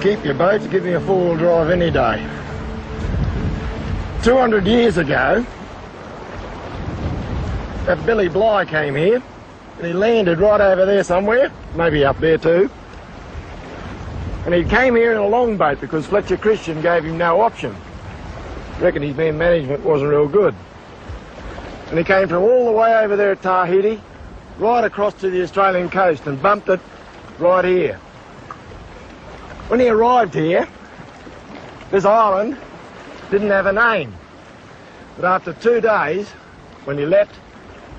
Keep your boats, give me a four-wheel drive any day. 200 years ago, that Billy Bligh came here, and he landed right over there somewhere, maybe up there too. And he came here in a longboat because Fletcher Christian gave him no option. I reckon his man management wasn't real good. And he came from all the way over there at Tahiti, right across to the Australian coast and bumped it right here. When he arrived here, this island didn't have a name. But after 2 days, when he left,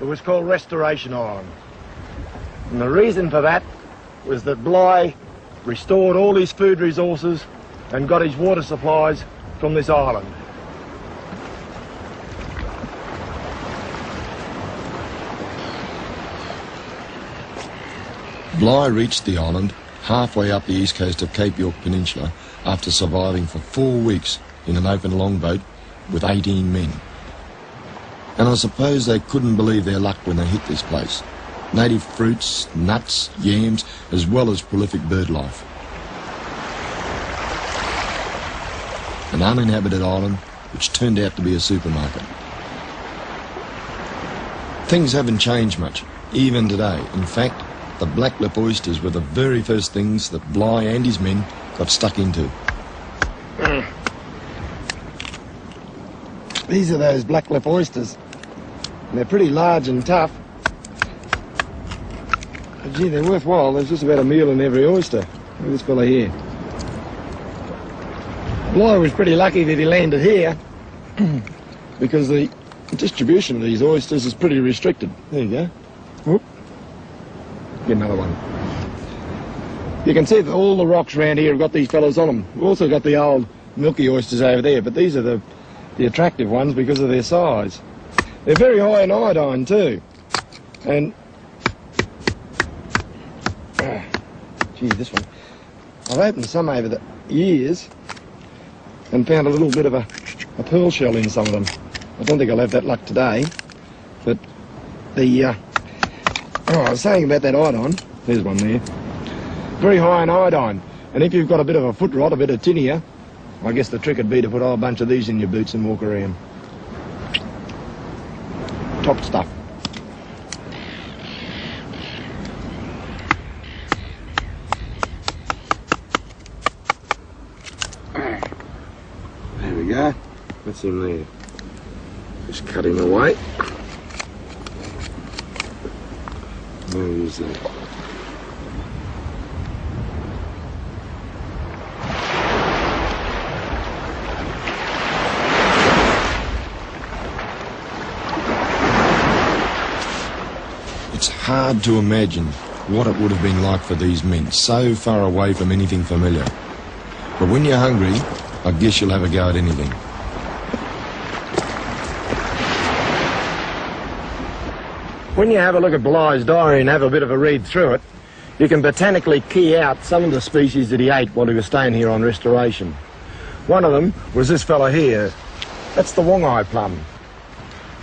it was called Restoration Island. And the reason for that was that Bligh restored all his food resources and got his water supplies from this island. Bligh reached the island halfway up the east coast of Cape York Peninsula after surviving for 4 weeks in an open longboat with 18 men. And I suppose they couldn't believe their luck when they hit this place. Native fruits, nuts, yams, as well as prolific bird life. An uninhabited island which turned out to be a supermarket. Things haven't changed much, even today. In fact, the black lip oysters were the very first things that Bligh and his men got stuck into. These are those black lip oysters. And they're pretty large and tough. But gee, they're worthwhile. There's just about a meal in every oyster. Look at this fella here. Bligh was pretty lucky that he landed here because the distribution of these oysters is pretty restricted. There you go. Whoop. Get another one. You can see that all the rocks around here have got these fellows on them. We've also got the old milky oysters over there, but these are the attractive ones because of their size. They're very high in iodine too. And gee, this one. I've opened some over the years and found a little bit of a pearl shell in some of them. I don't think I'll have that luck today, but the I was saying about that iodine. There's one there. Very high in iodine. And if you've got a bit of a foot rot, a bit of tinea, I guess the trick would be to put a whole bunch of these in your boots and walk around. Top stuff. There we go. That's him there. Just cut him away. Who's that? It's hard to imagine what it would have been like for these men, so far away from anything familiar. But when you're hungry, I guess you'll have a go at anything. When you have a look at Bligh's diary and have a bit of a read through it, you can botanically key out some of the species that he ate while he was staying here on Restoration. One of them was this fella here. That's the Wongai plum.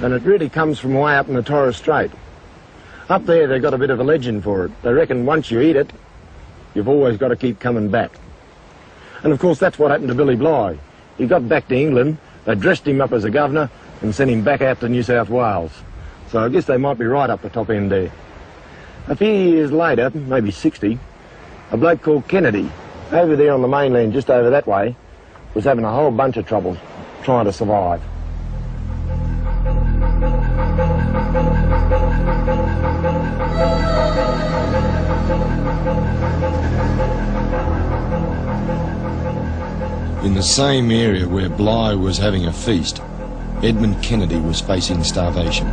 And it really comes from way up in the Torres Strait. Up there they've got a bit of a legend for it. They reckon once you eat it, you've always got to keep coming back. And of course that's what happened to Billy Bligh. He got back to England, they dressed him up as a governor and sent him back out to New South Wales. So I guess they might be right up the top end there. A few years later, maybe 60, a bloke called Kennedy, over there on the mainland just over that way, was having a whole bunch of trouble trying to survive. In the same area where Bligh was having a feast, Edmund Kennedy was facing starvation.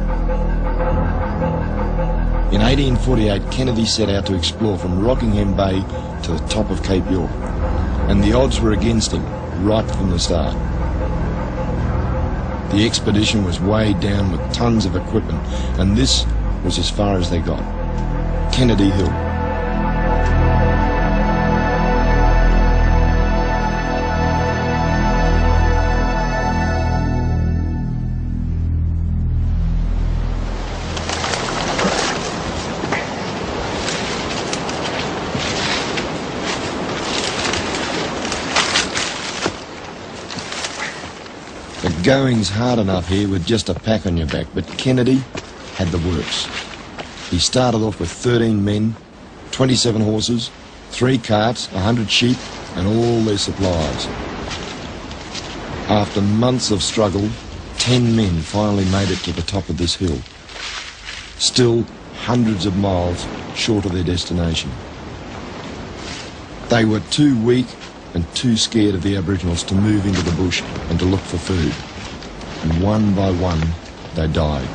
In 1848, Kennedy set out to explore from Rockingham Bay to the top of Cape York, and the odds were against him right from the start. The expedition was weighed down with tons of equipment, and this was as far as they got. Kennedy Hill. The going's hard enough here with just a pack on your back, but Kennedy had the works. He started off with 13 men, 27 horses, 3 carts, 100 sheep, and all their supplies. After months of struggle, 10 men finally made it to the top of this hill, still hundreds of miles short of their destination. They were too weak and too scared of the Aboriginals to move into the bush and to look for food. And one by one, they died.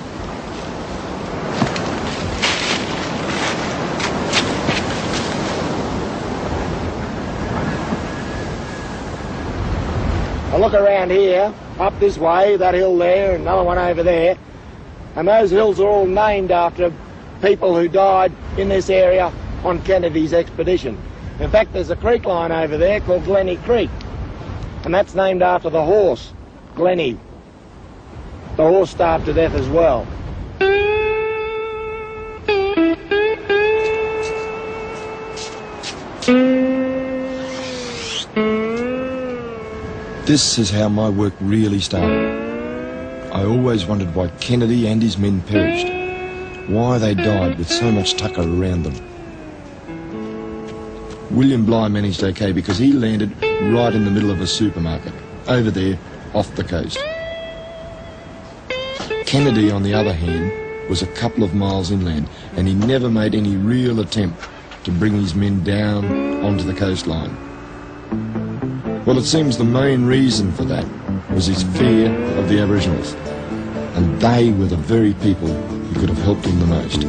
I look around here, up this way, that hill there, another one over there, and those hills are all named after people who died in this area on Kennedy's expedition. In fact, there's a creek line over there called Glenny Creek, and that's named after the horse, Glenny. The horse starved to death as well. This is how my work really started. I always wondered why Kennedy and his men perished, why they died with so much tucker around them. William Bligh managed okay because he landed right in the middle of a supermarket, over there, off the coast. Kennedy, on the other hand, was a couple of miles inland, and he never made any real attempt to bring his men down onto the coastline. Well, it seems the main reason for that was his fear of the Aboriginals, and they were the very people who could have helped him the most.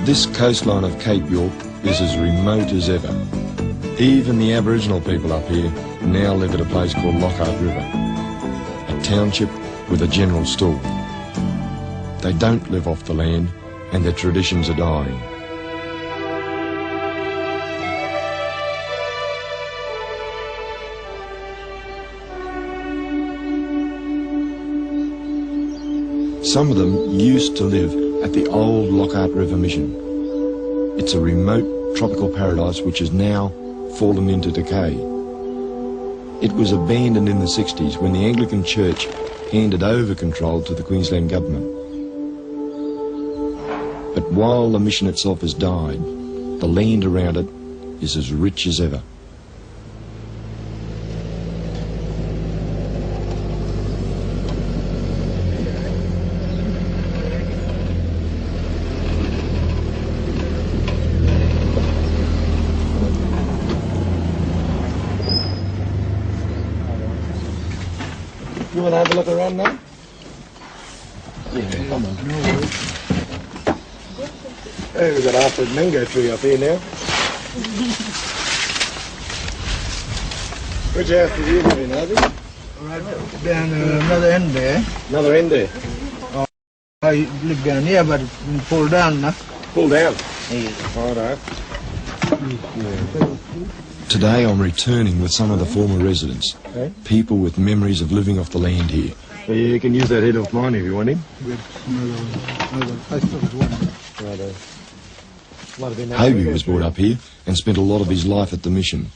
This coastline of Cape York is as remote as ever. Even the Aboriginal people up here now live at a place called Lockhart River, a township with a general store. They don't live off the land, and their traditions are dying. Some of them used to live at the old Lockhart River Mission. It's a remote tropical paradise which has now fallen into decay. It was abandoned in the 60s when the Anglican Church handed over control to the Queensland government. But while the mission itself has died, the land around it is as rich as ever. You want to have a look around now? Yeah, come on. Hey, we've got half a mango tree up here now. Which house did you live in, Harvey? Right down another end there. Another end there? I live down here, but it's been pulled down now. Pulled down? Yeah. Righto. Today I'm returning with some of the former residents, people with memories of living off the land here. Yeah, you can use that head off mine if you want him. Righto. Hobie was brought up here and spent a lot of his life at the mission.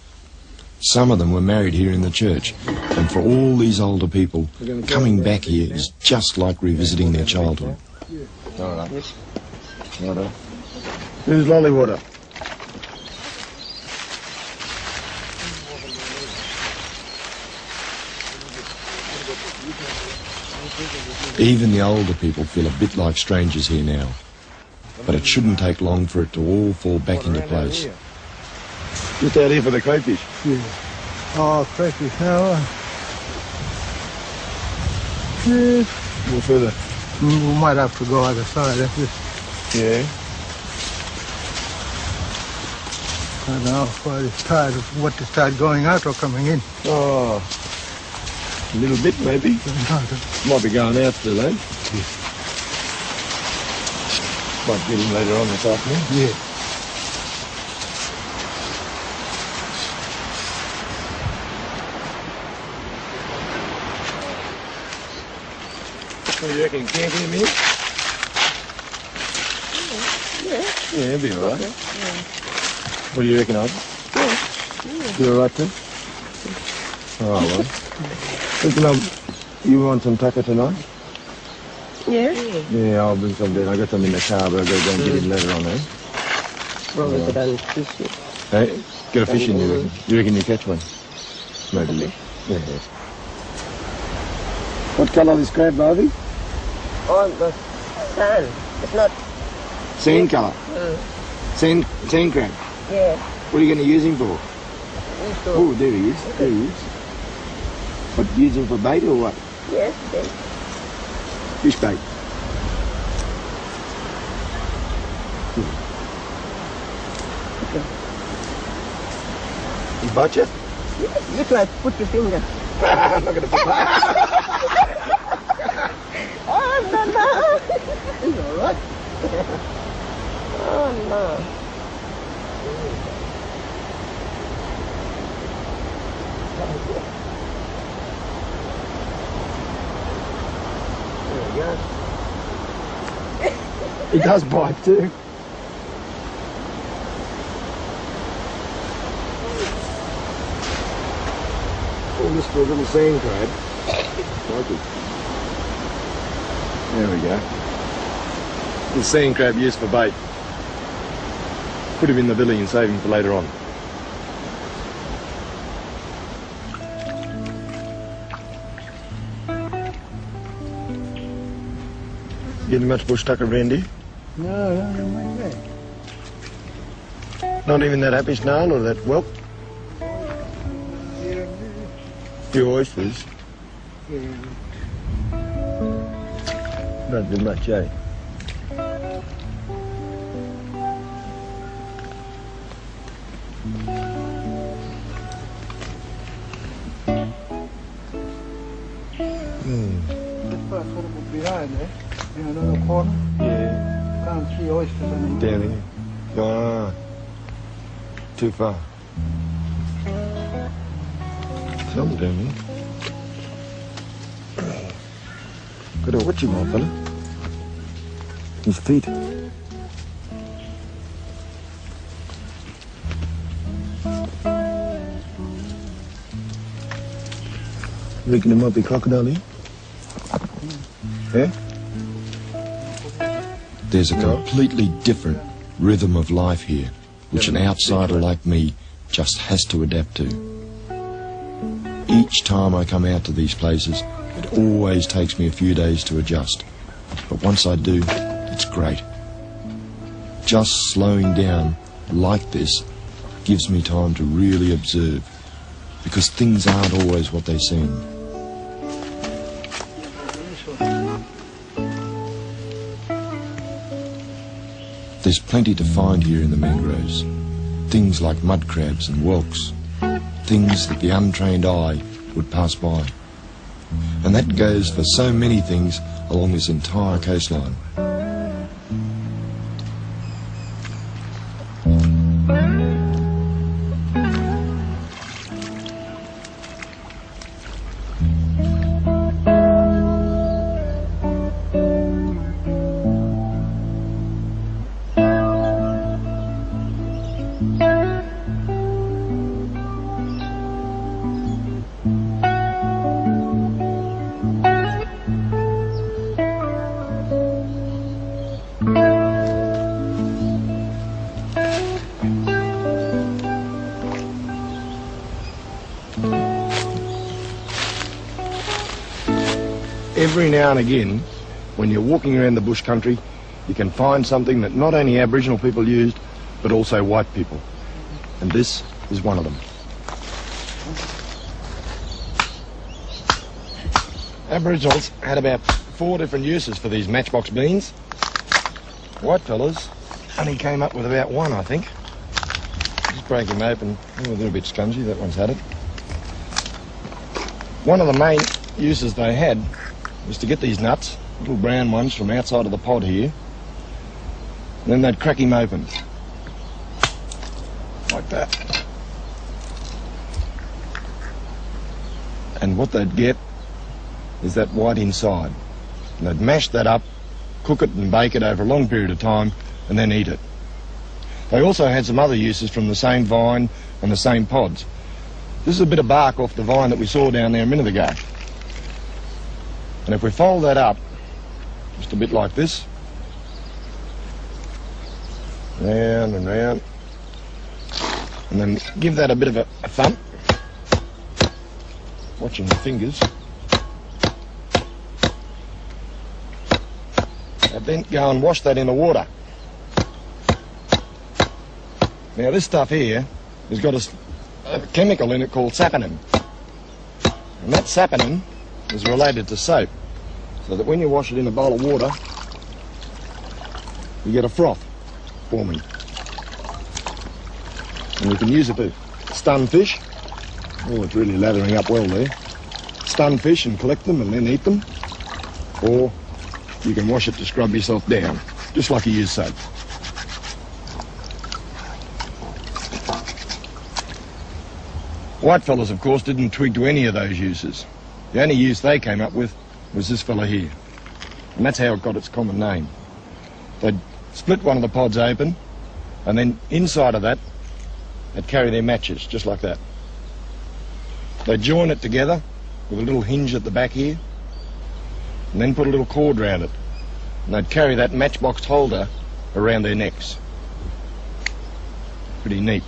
Some of them were married here in the church, and for all these older people, coming back here is just like revisiting their childhood. Who's Lollywater? Even the older people feel a bit like strangers here now. But it shouldn't take long for it to all fall back into place. Just out here for the crayfish. Yeah. Oh, crayfish now. Yeah. More further. We might have to go other side. That's just, Yeah. I don't know what is tide, what to start going out or coming in. Oh, a little bit maybe. Might be going out still, eh? Might get him later on this afternoon. Yeah. What do you reckon? Can't hear me? Yeah, it'll be all right. What do you reckon, Ivy? You all right too? Oh, well. Listen, you want some tucker tonight? Yeah? Yeah, I'll bring some down. I got some in the car, but I'll go down and get him later on, eh? Probably go down and fish it. Hey, get a fish in, you reckon? You reckon you catch one? Maybe. Yeah. What colour is crab, Ivy? On the sand. It's not, Sand colour. Sand crab. yeah. What are you going to use him for? Used to, Oh, there he is. There he is. But use him for bait or what? yes, then. Fish bait. You bite you? You try to put your finger. I'm not going to put that. Oh, no, no. He's all right. Oh, no. There we go. He does bite too. Oh, this for a little sand crab. Like it. There we go. Little sand crab used for bait. Put him in the billy and save him for later on. Getting much bush tucker around here? No, no, no, no. Not even that happy snail or that whelk? Few oysters. Not do much, eh? This part sort of behind, eh? Behind on the corner. Yeah. Can't see oysters anymore. Down here. Ah. Too far. Something down here. Gotta watch him, old fella. His feet. Reckon there might be crocodile here? Yeah? There's a completely different rhythm of life here, which an outsider like me just has to adapt to. Each time I come out to these places, it always takes me a few days to adjust. But once I do, it's great. Just slowing down like this gives me time to really observe, because things aren't always what they seem. There's plenty to find here in the mangroves. Things like mud crabs and whelks. Things that the untrained eye would pass by. And that goes for so many things along this entire coastline. every now and again, when you're walking around the bush country, you can find something that not only Aboriginal people used, but also white people. And this is one of them. Aboriginals had about 4 different uses for these matchbox beans. White fellas only came up with about 1, I think. Just break them open. Oh, a little bit scungy, that one's had it. One of the main uses they had was to get these nuts, little brown ones, from outside of the pod here. And then they'd crack him open. Like that. And what they'd get is that white inside. And they'd mash that up, cook it and bake it over a long period of time, and then eat it. They also had some other uses from the same vine and the same pods. This is a bit of bark off the vine that we saw down there a minute ago. And if we fold that up, just a bit like this, round and round, and then give that a bit of a thump, watching the fingers, and then go and wash that in the water. Now this stuff here has got a chemical in it called saponin, and that saponin is related to soap, so that when you wash it in a bowl of water, you get a froth forming. And you can use it to stun fish. Oh, it's really lathering up well there. Stun fish and collect them and then eat them. Or you can wash it to scrub yourself down, just like you use soap. Whitefellas, of course, didn't twig to any of those uses. The only use they came up with was this fella here. And that's how it got its common name. They'd split one of the pods open, and then inside of that, they'd carry their matches, just like that. They'd join it together with a little hinge at the back here, and then put a little cord round it. And they'd carry that matchbox holder around their necks. Pretty neat.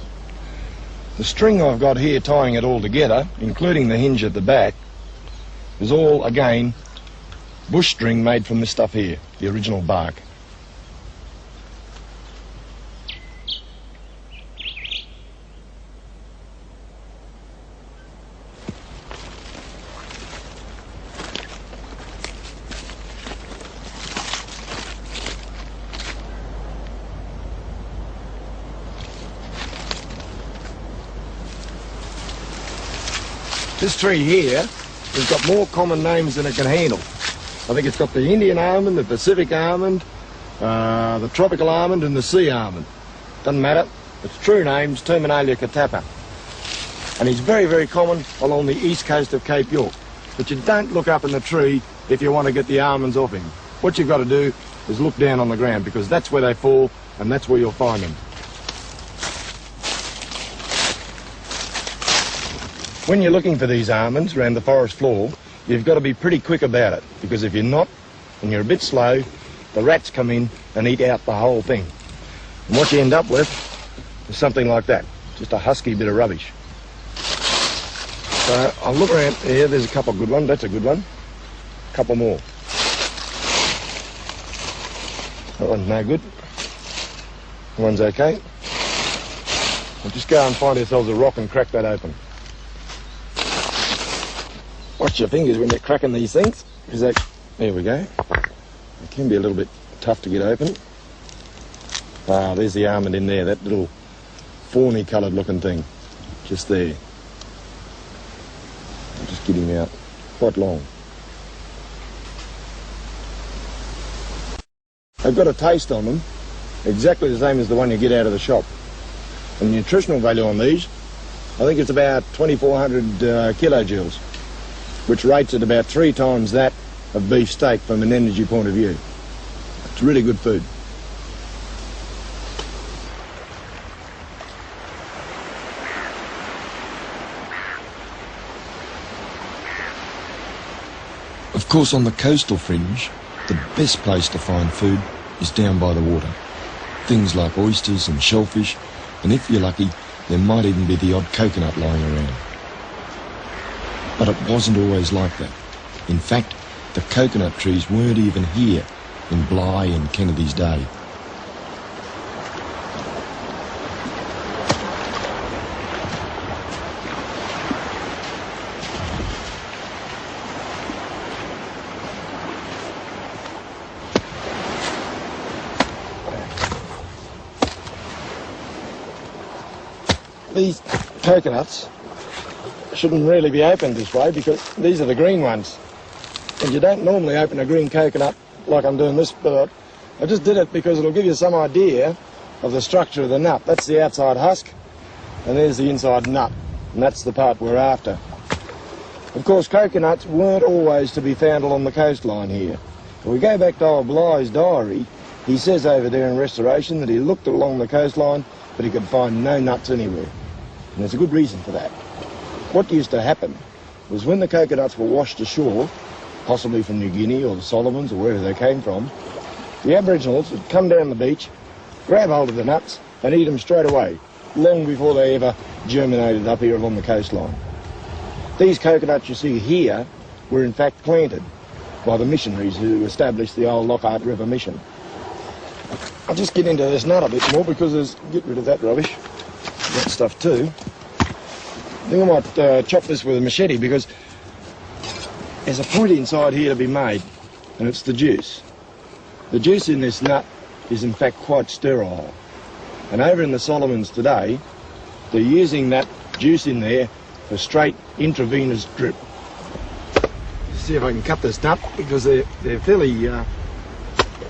The string I've got here tying it all together, including the hinge at the back, is all, again, bush string made from this stuff here, the original bark. This tree here has got more common names than it can handle. I think it's got the Indian almond, the Pacific almond, the tropical almond and the sea almond. Doesn't matter. Its true name's Terminalia catappa. And he's very, very common along the east coast of Cape York. But you don't look up in the tree if you want to get the almonds off him. What you've got to do is look down on the ground, because that's where they fall and that's where you'll find them. When you're looking for these almonds around the forest floor, you've got to be pretty quick about it, because if you're not, and you're a bit slow, the rats come in and eat out the whole thing. And what you end up with is something like that, just a husky bit of rubbish. So I'll look around here, there's a couple of good ones, that's a good one. A couple more. That one's no good. That one's okay. We'll just go and find ourselves a rock and crack that open. Watch your fingers when you're cracking these things, because there we go. It can be a little bit tough to get open. Ah, there's the almond in there, that little fawny coloured looking thing, just there. I'll just get him out, quite long. They've got a taste on them, exactly the same as the one you get out of the shop. And the nutritional value on these, I think it's about 2,400 kilojoules, which rates at about 3 times that of beef steak from an energy point of view. It's really good food. Of course, on the coastal fringe, the best place to find food is down by the water. Things like oysters and shellfish, and if you're lucky, there might even be the odd coconut lying around. But it wasn't always like that. In fact, the coconut trees weren't even here in Bligh and Kennedy's day. These coconuts shouldn't really be opened this way because these are the green ones. And you don't normally open a green coconut like I'm doing this, but I just did it because it'll give you some idea of the structure of the nut. That's the outside husk, and there's the inside nut, and that's the part we're after. Of course, coconuts weren't always to be found along the coastline here. If we go back to old Bligh's diary, he says over there in Restoration that he looked along the coastline, but he could find no nuts anywhere. And there's a good reason for that. What used to happen was when the coconuts were washed ashore, possibly from New Guinea or the Solomons or wherever they came from, the Aboriginals would come down the beach, grab hold of the nuts and eat them straight away, long before they ever germinated up here along the coastline. These coconuts you see here were in fact planted by the missionaries who established the old Lockhart River Mission. I'll just get into this nut a bit more because get rid of that rubbish. That stuff too. I think I might chop this with a machete because there's a point inside here to be made, and it's the juice. The juice in this nut is in fact quite sterile. And over in the Solomons today, they're using that juice in there for straight intravenous drip. See if I can cut this nut because they're fairly,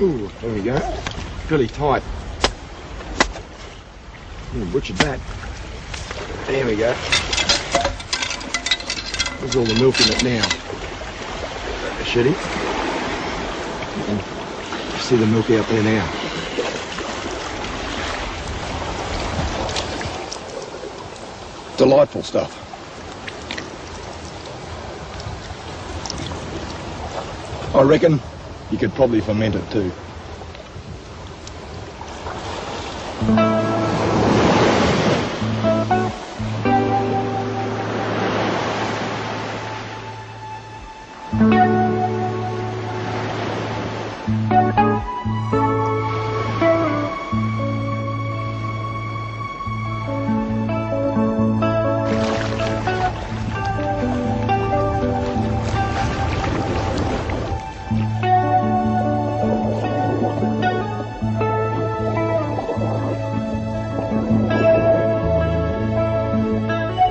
ooh, there we go, fairly tight. Butchered that. There we go. There's all the milk in it now. Machete. You can see the milk out there now. Delightful stuff. I reckon you could probably ferment it too.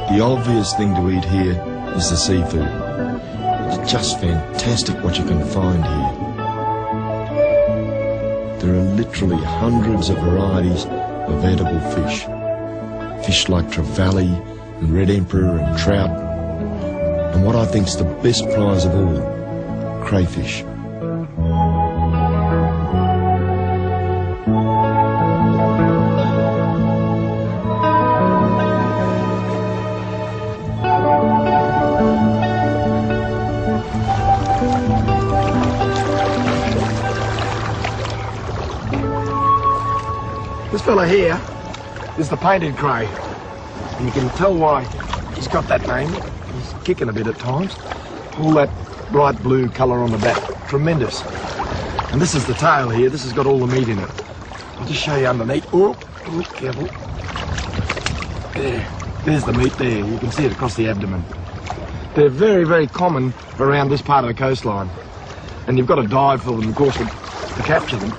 The obvious thing to eat here is the seafood. It's just fantastic what you can find here. There are literally hundreds of varieties of edible fish. Fish like trevally and red emperor and trout. And what I think's the best prize of all, crayfish. This fella here is the painted cray, and you can tell why he's got that name. He's kicking a bit at times. All that bright blue colour on the back, tremendous. And this is the tail here. This has got all the meat in it. I'll just show you underneath. Oh, careful. There's the meat there. You can see it across the abdomen. They're very, very common around this part of the coastline, and you've got to dive for them, of course, to capture them.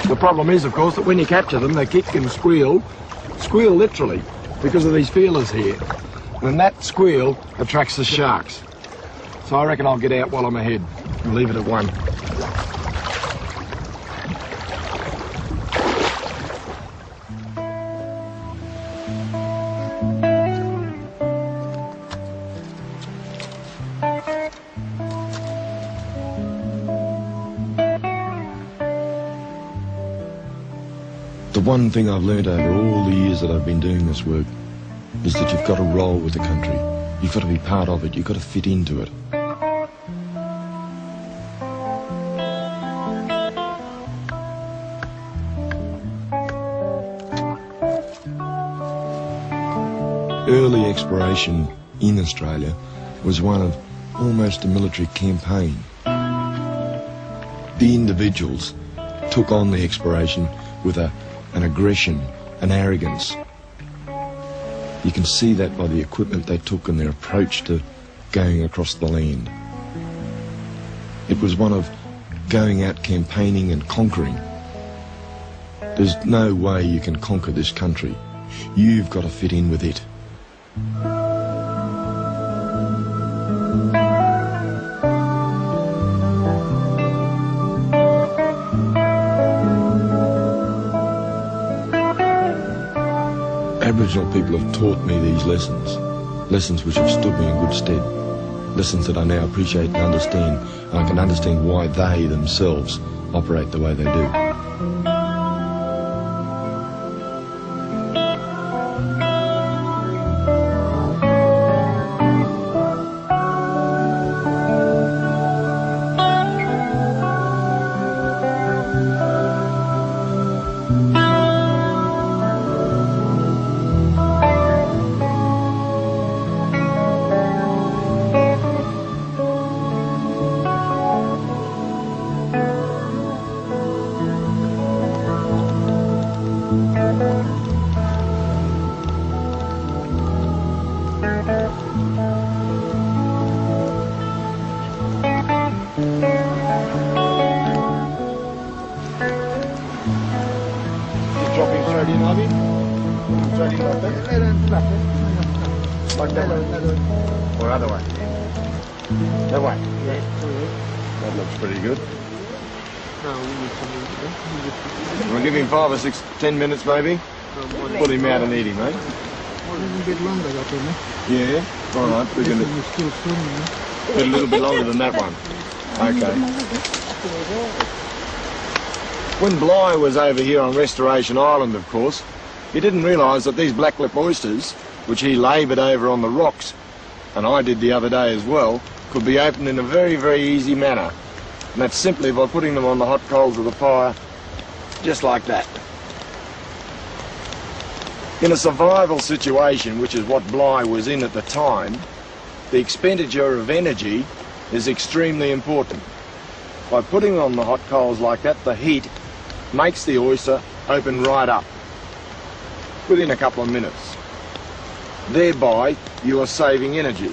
The problem is, of course, that when you capture them, they kick and squeal literally, because of these feelers here. And that squeal attracts the sharks. So I reckon I'll get out while I'm ahead and leave it at one. The one thing I've learned over all the years that I've been doing this work is that you've got to roll with the country. You've got to be part of it. You've got to fit into it. Early exploration in Australia was one of almost a military campaign. The individuals took on the exploration with an aggression, an arrogance. You can see that by the equipment they took and their approach to going across the land. It was one of going out campaigning and conquering. There's no way you can conquer this country. You've got to fit in with it. Aboriginal people have taught me these lessons, lessons which have stood me in good stead, lessons that I now appreciate and understand, and I can understand why they themselves operate the way they do. Dropping straight in, Ivy? Straight in like that? Like that way? Or other way? That way? That looks pretty good. We'll give him 5 or 6, 10 minutes maybe. Put him out and eat him, eh? A little bit longer, that one, eh? Yeah, all right. We're going to It's still swimming, eh? get a little bit longer than that one. Okay. When Bligh was over here on Restoration Island, of course, he didn't realise that these blacklip oysters, which he laboured over on the rocks, and I did the other day as well, could be opened in a very, very easy manner. And that's simply by putting them on the hot coals of the fire, just like that. In a survival situation, which is what Bligh was in at the time, the expenditure of energy is extremely important. By putting them on the hot coals like that, the heat makes the oyster open right up within a couple of minutes. Thereby, you are saving energy.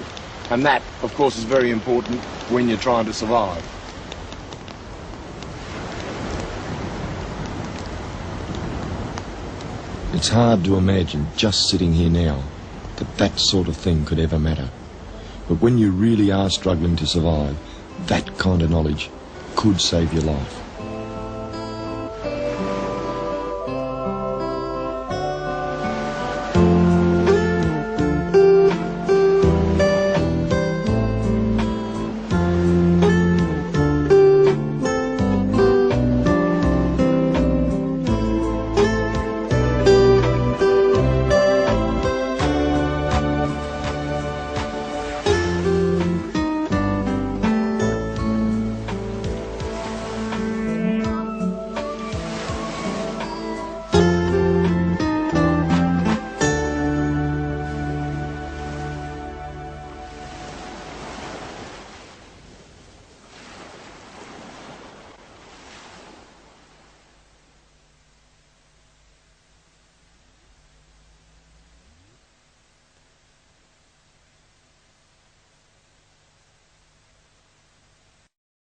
And that, of course, is very important when you're trying to survive. It's hard to imagine, just sitting here now, that that sort of thing could ever matter. But when you really are struggling to survive, that kind of knowledge could save your life.